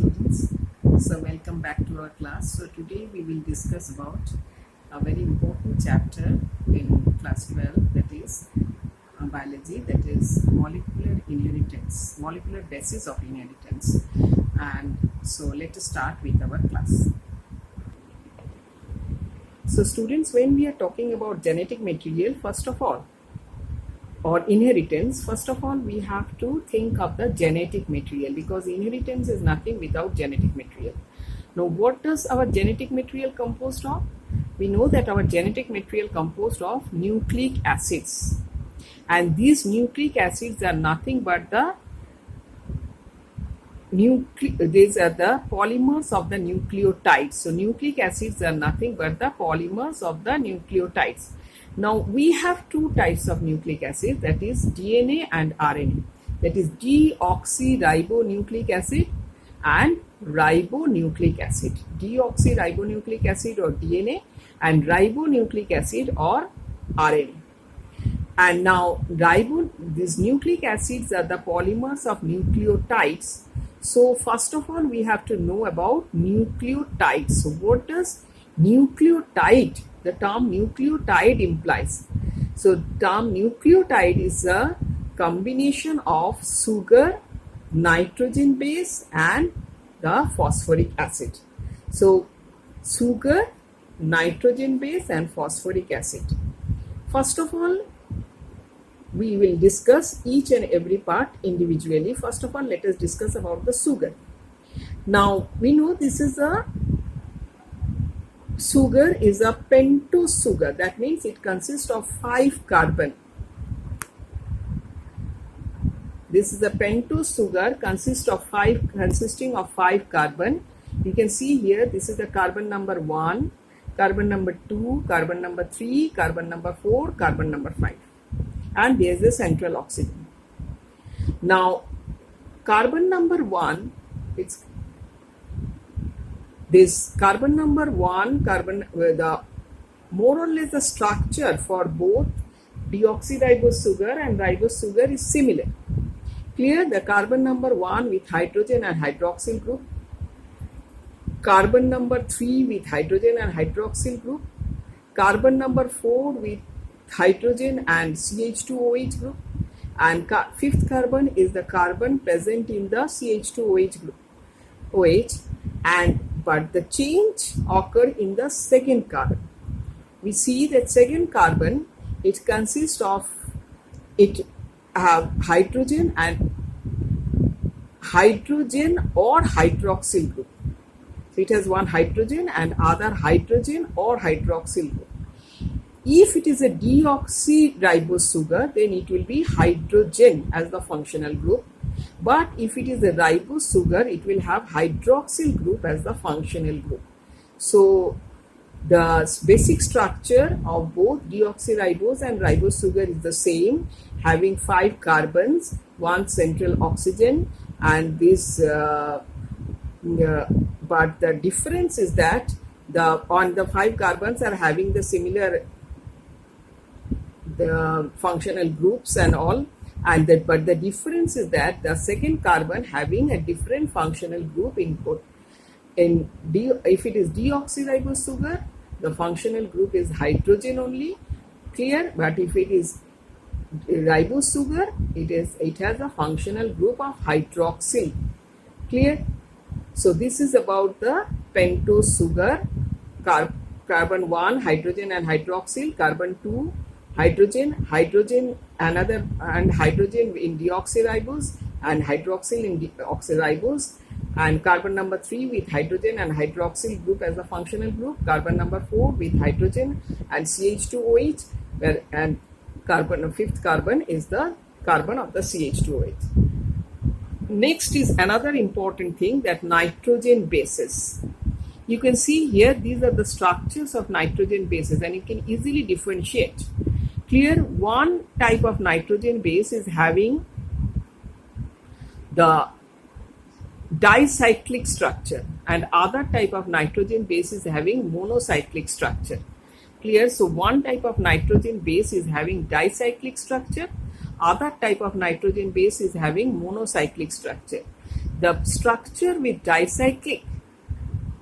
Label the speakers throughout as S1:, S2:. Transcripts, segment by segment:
S1: students. So welcome back to our class. So today we will discuss about a very important chapter in class 12, that is biology, that is molecular inheritance, molecular basis of inheritance. And so let us start with our class. So students, when we are talking about genetic material, first of all, or inheritance, first of all we have to think of the genetic material, because inheritance is nothing without genetic material. Now what does our genetic material composed of? We know that our genetic material composed of nucleic acids, and these nucleic acids are nothing but these are the polymers of the nucleotides. So nucleic acids are nothing but the polymers of the nucleotides. Now we have two types of nucleic acid, that is DNA and RNA, that is deoxyribonucleic acid and ribonucleic acid. Deoxyribonucleic acid or DNA and ribonucleic acid or RNA. And now these nucleic acids are the polymers of nucleotides. So first of all we have to know about nucleotides. So what does nucleotide, the term nucleotide implies? So term nucleotide is a combination of sugar, nitrogen base and the phosphoric acid. So sugar, nitrogen base and phosphoric acid. First of all, we will discuss each and every part individually. First of all, let us discuss about the sugar. Now we know this is a sugar is a pentose sugar. That means it consists of 5 carbon. This is a pentose sugar consisting of 5 carbon. You can see here, this is the carbon number 1, carbon number 2, carbon number 3, carbon number 4, carbon number 5. And there is the central oxygen. Now carbon number 1, it's this carbon number 1, the more or less the structure for both deoxyribose sugar and ribose sugar is similar. Clear? The carbon number 1 with hydrogen and hydroxyl group, carbon number 3 with hydrogen and hydroxyl group, carbon number 4 with hydrogen and CH2OH group, and fifth carbon is the carbon present in the CH2OH group, but the change occurred in the second carbon. We see that second carbon, it consists of, it have hydrogen or hydroxyl group. So it has one hydrogen and other hydrogen or hydroxyl group. If it is a deoxyribose sugar, then it will be hydrogen as the functional group. But if it is a ribose sugar, it will have hydroxyl group as the functional group. So the basic structure of both deoxyribose and ribose sugar is the same, having 5 carbons, 1 central oxygen, and this but the difference is that the 5 carbons are having the similar functional groups and all, and but the difference is that the second carbon having a different functional group input. If it is deoxyribose sugar, the functional group is hydrogen only. Clear? But if it is ribose sugar, it has a functional group of hydroxyl. Clear? So this is about the pentose sugar. Carbon 1 hydrogen and hydroxyl, carbon 2 hydrogen another, and hydrogen in deoxyribose and hydroxyl in deoxyribose, and carbon number 3 with hydrogen and hydroxyl group as a functional group, carbon number 4 with hydrogen and CH2OH, and fifth carbon is the carbon of the CH2OH. Next is another important thing, that nitrogen bases. You can see here, these are the structures of nitrogen bases, and you can easily differentiate. Clear? One type of nitrogen base is having the dicyclic structure, and other type of nitrogen base is having monocyclic structure. Clear? So one type of nitrogen base is having dicyclic structure, other type of nitrogen base is having monocyclic structure. The structure with dicyclic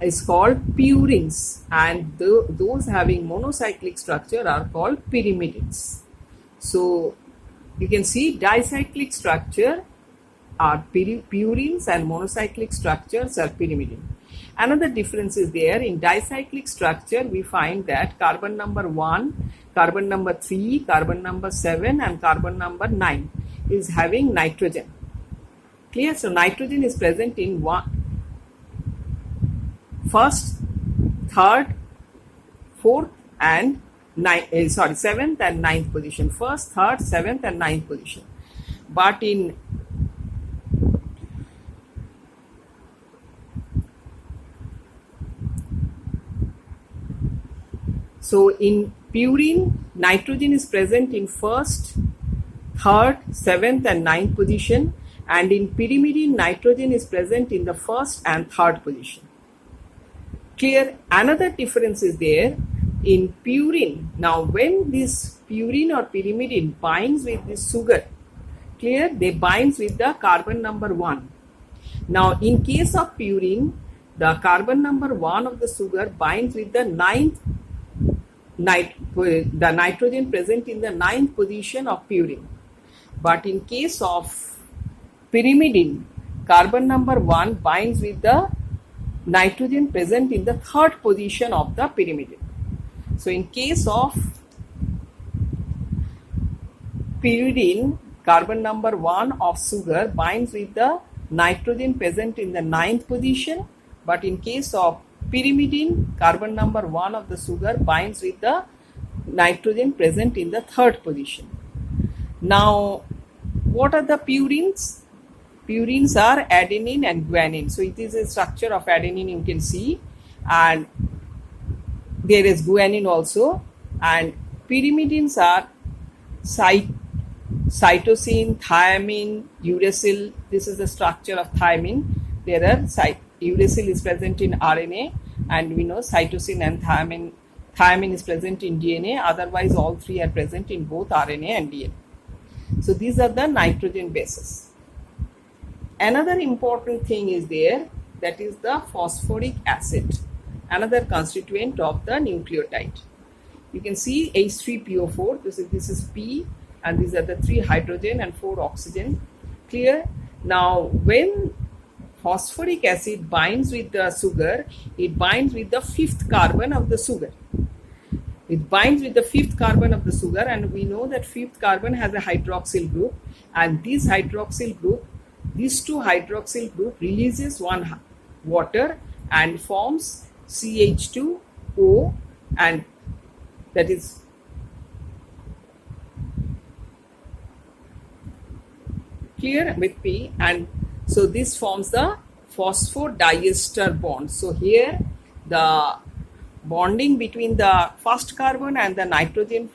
S1: is called purines, and those having monocyclic structure are called pyrimidines. So you can see dicyclic structure are purines and monocyclic structures are pyrimidine. Another difference is there. In dicyclic structure, we find that carbon number 1, carbon number 3, carbon number 7 and carbon number 9 is having nitrogen. Clear? So nitrogen is present in first, third, fourth and seventh and ninth position. First, third, seventh and ninth position. But in purine, nitrogen is present in first, third, seventh and ninth position, and in pyrimidine, nitrogen is present in the first and third position. Clear? Another difference is there in purine. Now, when this purine or pyrimidine binds with this sugar, clear? They binds with the carbon number 1. Now, in case of purine, the carbon number 1 of the sugar binds with the the nitrogen present in the ninth position of purine. But in case of pyrimidine, carbon number 1 binds with the nitrogen present in the third position of the pyrimidine. So in case of pyridine, carbon number 1 of sugar binds with the nitrogen present in the ninth position, but in case of pyrimidine, carbon number 1 of the sugar binds with the nitrogen present in the third position. Now, what are the purines? Purines are adenine and guanine. So it is a structure of adenine you can see, and there is guanine also. And pyrimidines are cytosine, thiamine, uracil. This is the structure of thiamine. There are uracil is present in RNA, and we know cytosine and thiamine is present in DNA. Otherwise, all three are present in both RNA and DNA. So these are the nitrogen bases. Another important thing is there, that is the phosphoric acid, another constituent of the nucleotide. You can see H3PO4. This is P, and these are the 3 hydrogen and 4 oxygen. Clear? Now, when phosphoric acid binds with the sugar, it binds with the 5th carbon of the sugar. It binds with the 5th carbon of the sugar, and we know that 5th carbon has a hydroxyl group, and these two hydroxyl group releases one water and forms CH2O, and that is clear with P, and so this forms the phosphodiester bond. So here the bonding between the first carbon and the nitrogen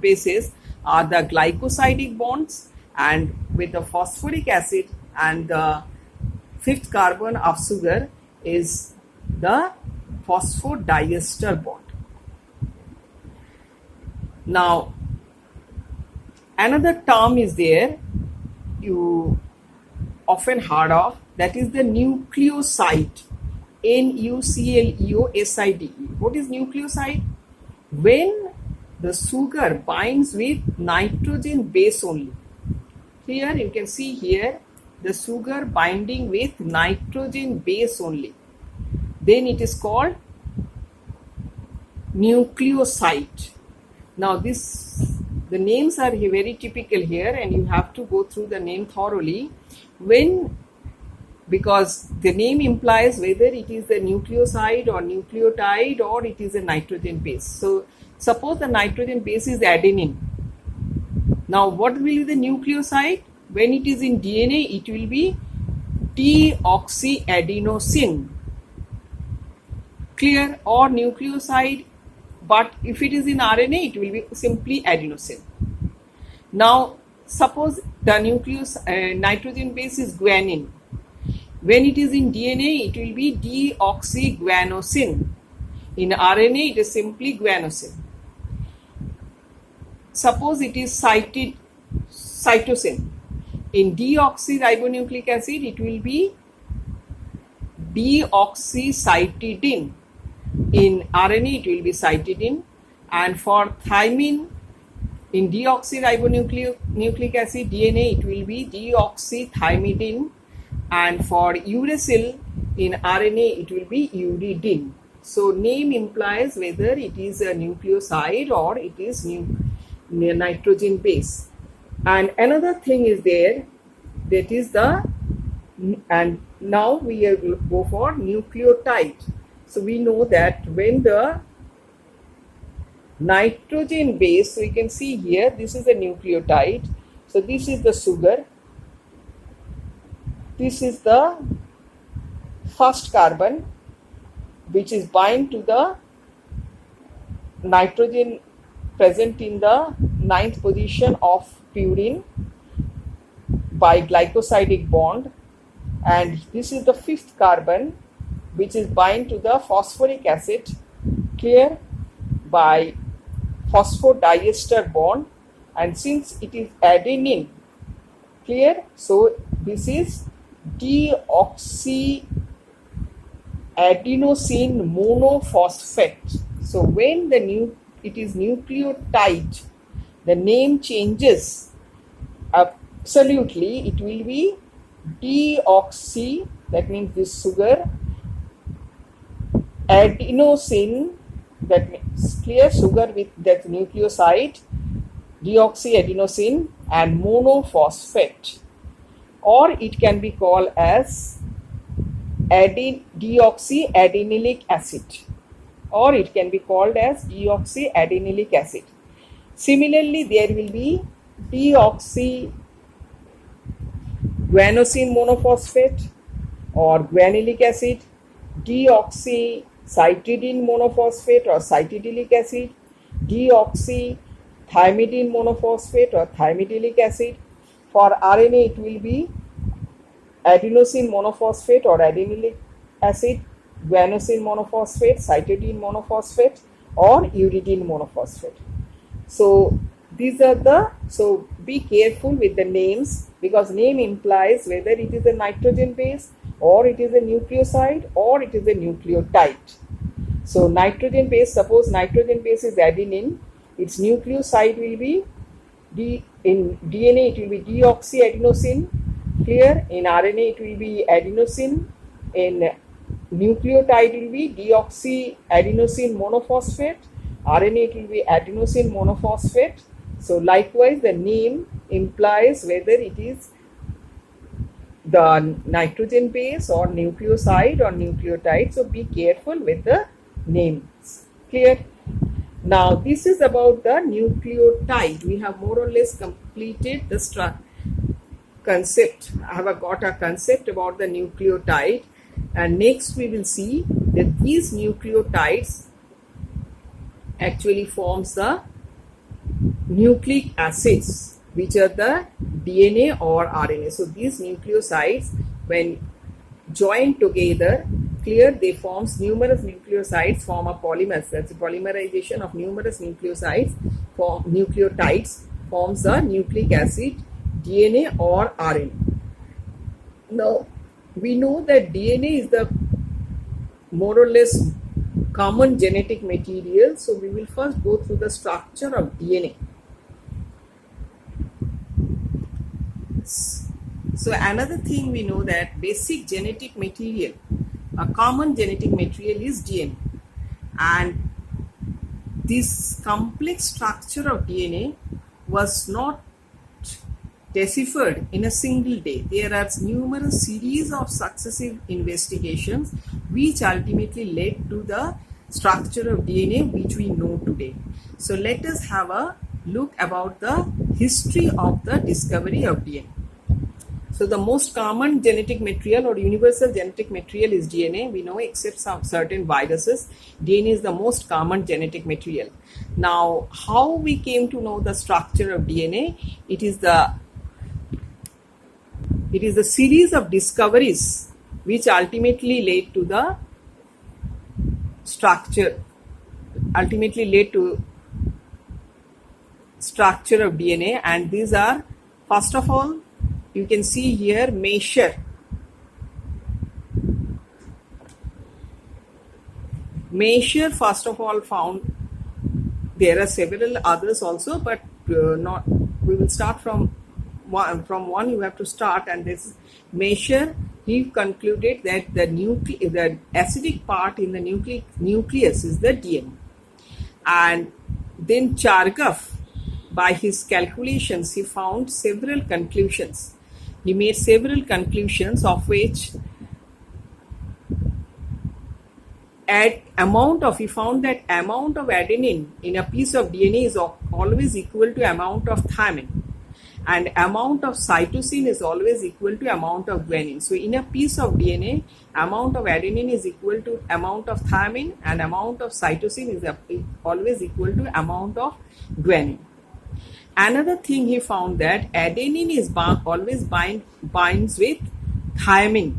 S1: bases are the glycosidic bonds, and with the phosphoric acid and the 5th carbon of sugar is the phosphodiester bond. Now, another term is there you often heard of, that is the nucleoside. NuCleoside. What is nucleoside? When the sugar binds with nitrogen base only. Here you can see here the sugar binding with nitrogen base only, then it is called nucleoside. Now the names are very typical here, and you have to go through the name thoroughly because the name implies whether it is a nucleoside or nucleotide or it is a nitrogen base. So suppose the nitrogen base is adenine. Now what will be the nucleoside? When it is in DNA, it will be deoxyadenosine. Clear? Or nucleoside. But if it is in RNA, it will be simply adenosine. Now, suppose the nitrogen base is guanine. When it is in DNA, it will be deoxyguanosine. In RNA, it is simply guanosine. Suppose it is cytosine. In deoxyribonucleic acid, it will be deoxycytidine. In RNA, it will be cytidine. And for thymine, in deoxyribonucleic acid, DNA, it will be deoxythymidine. And for uracil, in RNA, it will be uridine. So name implies whether it is a nucleoside or it is nitrogen base. And another thing is there, that is and now we will go for nucleotide. So we know that when the nitrogen base, so you can see here, this is a nucleotide. So this is the sugar. This is the first carbon, which is bind to the nitrogen present in the 9th position of purine by glycosidic bond, and this is the 5th carbon, which is bind to the phosphoric acid, clear, by phosphodiester bond, and since it is adenine, clear, so this is deoxyadenosine monophosphate. So when it is nucleotide, the name changes. Absolutely, it will be deoxy, that means this sugar, adenosine, that means clear, sugar with that nucleoside, deoxyadenosine, and monophosphate, or it can be called as deoxyadenylic acid, or it can be called as deoxyadenylic acid. Similarly, there will be deoxyguanosine monophosphate or guanylic acid, deoxycytidine monophosphate or cytidylic acid, deoxythymidine monophosphate or thymidyllic acid. For RNA, it will be adenosine monophosphate or adenylic acid, guanosine monophosphate, cytidine monophosphate, or uridine monophosphate. So these are so be careful with the names, because name implies whether it is a nitrogen base or it is a nucleoside or it is a nucleotide. So nitrogen base, suppose nitrogen base is adenine, its nucleoside will be in DNA it will be deoxyadenosine, clear, in RNA it will be adenosine, in nucleotide it will be deoxyadenosine monophosphate, RNA it will be adenosine monophosphate. So likewise the name implies whether it is the nitrogen base or nucleoside or nucleotide. So be careful with the names, clear. Now this is about the nucleotide. We have more or less completed the concept. I have got a concept about the nucleotide, and next we will see that these nucleotides actually forms the nucleic acids, which are the DNA or RNA. So these nucleosides, when joined together, clear, they forms numerous nucleosides, form a polymers. That's a polymerization of numerous nucleosides. Nucleotides forms the nucleic acid, DNA or RNA. Now we know that DNA is the more or less common genetic material. So we will first go through the structure of DNA. So another thing we know that basic genetic material, a common genetic material is DNA, and this complex structure of DNA was not deciphered in a single day. There are numerous series of successive investigations which ultimately led to the structure of DNA which we know today. So let us have a look about the history of the discovery of DNA. So the most common genetic material or universal genetic material is DNA. We know, except some certain viruses, DNA is the most common genetic material. Now, how we came to know the structure of DNA? It is the series of discoveries which ultimately led to the structure. Ultimately led to structure of DNA, and these are, first of all, you can see here measure. Measure first of all found, there are several others also, but not, we will start from one you have to start, and this measure, he concluded that the acidic part in the nucleus is the DNA. And then Chargaff, by his calculations, he found several conclusions. He made several conclusions, of which he found that amount of adenine in a piece of DNA is always equal to amount of thymine, and amount of cytosine is always equal to amount of guanine. So in a piece of DNA, amount of adenine is equal to amount of thymine, and amount of cytosine is always equal to amount of guanine. Another thing he found that adenine is always binds with thymine,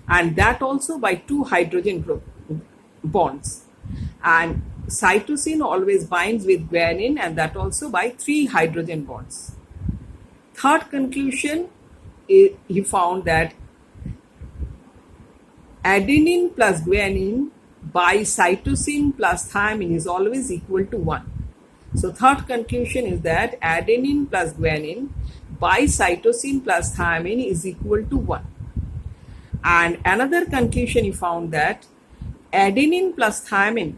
S1: and that also by 2 hydrogen bonds, and cytosine always binds with guanine, and that also by 3 hydrogen bonds. Third conclusion, he found that adenine plus guanine by cytosine plus thymine is always equal to 1. So third conclusion is that adenine plus guanine by cytosine plus thymine is equal to 1. And another conclusion, he found that adenine plus thymine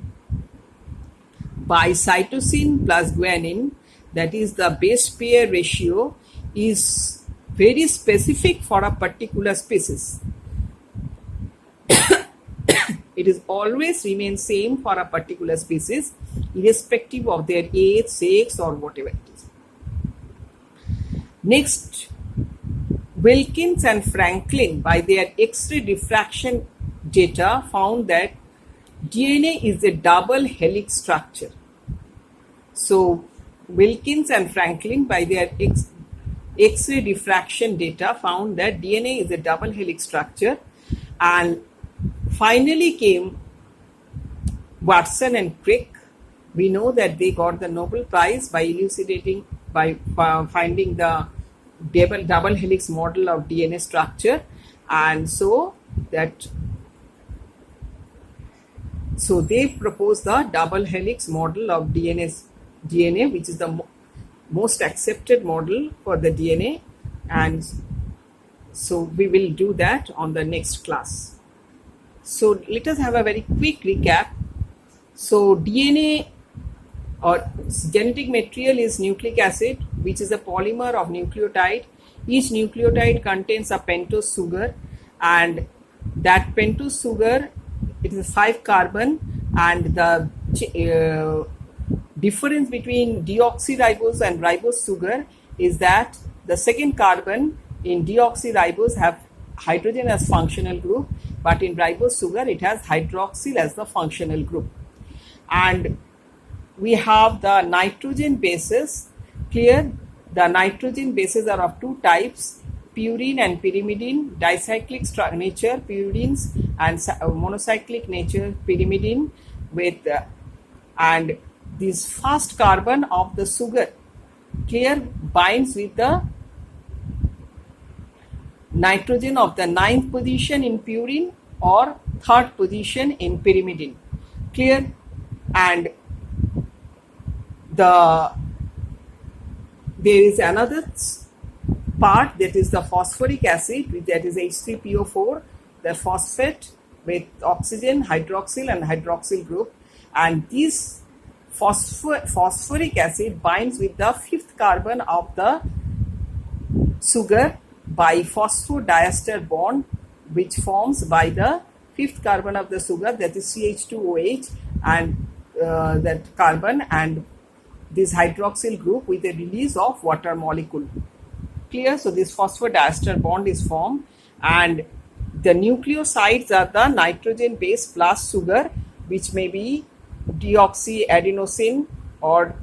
S1: by cytosine plus guanine, that is the base pair ratio, is very specific for a particular species. It is always remain same for a particular species, irrespective of their age, sex, or whatever it is. Next, Wilkins and Franklin, by their X-ray diffraction data, found that DNA is a double helix structure. So Wilkins and Franklin, by their X-ray diffraction data, found that DNA is a double helix structure. And finally came Watson and Crick. We know that they got the Nobel Prize by elucidating, by finding the double helix model of DNA structure. And so they proposed the double helix model of DNA, which is the most accepted model for the DNA, and so we will do that on the next class. So let us have a very quick recap. So DNA, or genetic material, is nucleic acid, which is a polymer of nucleotide. Each nucleotide contains a pentose sugar, and that pentose sugar, it is 5 carbon, and the difference between deoxyribose and ribose sugar is that the second carbon in deoxyribose have hydrogen as functional group, but in ribose sugar it has hydroxyl as the functional group. And we have the nitrogen bases. Clear, the nitrogen bases are of 2 types, purine and pyrimidine, dicyclic nature purines and monocyclic nature pyrimidine, with and this first carbon of the sugar, clear, binds with the nitrogen of the 9th position in purine or 3rd position in pyrimidine, clear. And there is another part, that is the phosphoric acid, that is H3PO4, the phosphate with oxygen, hydroxyl and hydroxyl group, and this phosphoric acid binds with the 5th carbon of the sugar by phosphodiester bond, which forms by the 5th carbon of the sugar, that is CH2OH, and that carbon and this hydroxyl group with a release of water molecule. Clear? So this phosphodiester bond is formed, and the nucleosides are the nitrogen base plus sugar, which may be deoxyadenosine or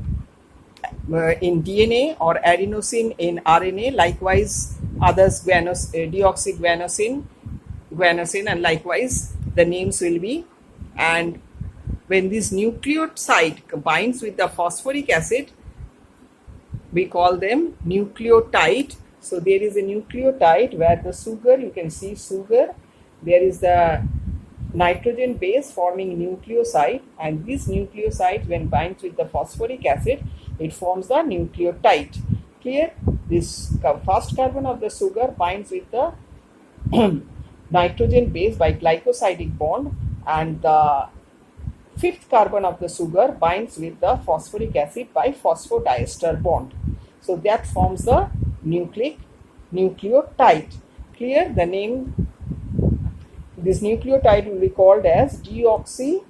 S1: in DNA, or adenosine in RNA, likewise others deoxyguanosine, and likewise the names will be. And when this nucleotide combines with the phosphoric acid, we call them nucleotide. So there is a nucleotide where the sugar, you can see sugar, there is the nitrogen base forming nucleoside, and this nucleoside when binds with the phosphoric acid, it forms the nucleotide. Clear? This first carbon of the sugar binds with the nitrogen base by glycosidic bond, and the fifth carbon of the sugar binds with the phosphoric acid by phosphodiester bond. So that forms the nucleotide. Clear? The name, this nucleotide will be called as deoxyadenosine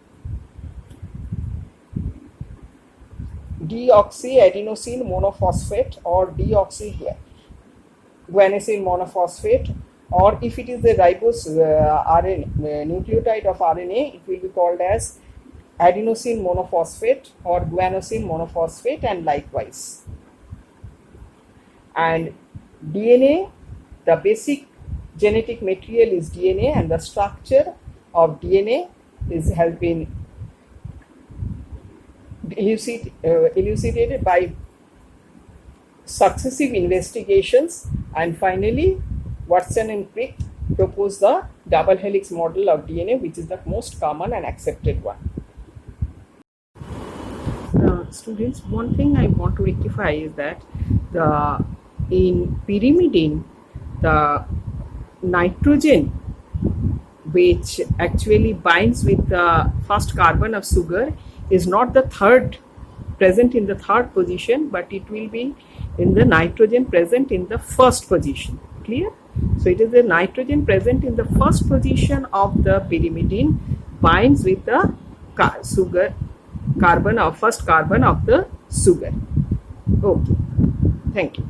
S1: monophosphate or deoxyguanosine monophosphate, or if it is the ribose nucleotide of RNA, it will be called as adenosine monophosphate or guanosine monophosphate, and likewise. And DNA, the basic genetic material is DNA, and the structure of DNA has been elucidated by successive investigations, and finally Watson and Crick proposed the double helix model of DNA, which is the most common and accepted one. Students, one thing I want to rectify is that in pyrimidine, the nitrogen which actually binds with the first carbon of sugar is not the third, present in the third position, but it will be in the nitrogen present in the first position. Clear? So it is the nitrogen present in the first position of the pyrimidine binds with the first carbon of the sugar. Okay, thank you.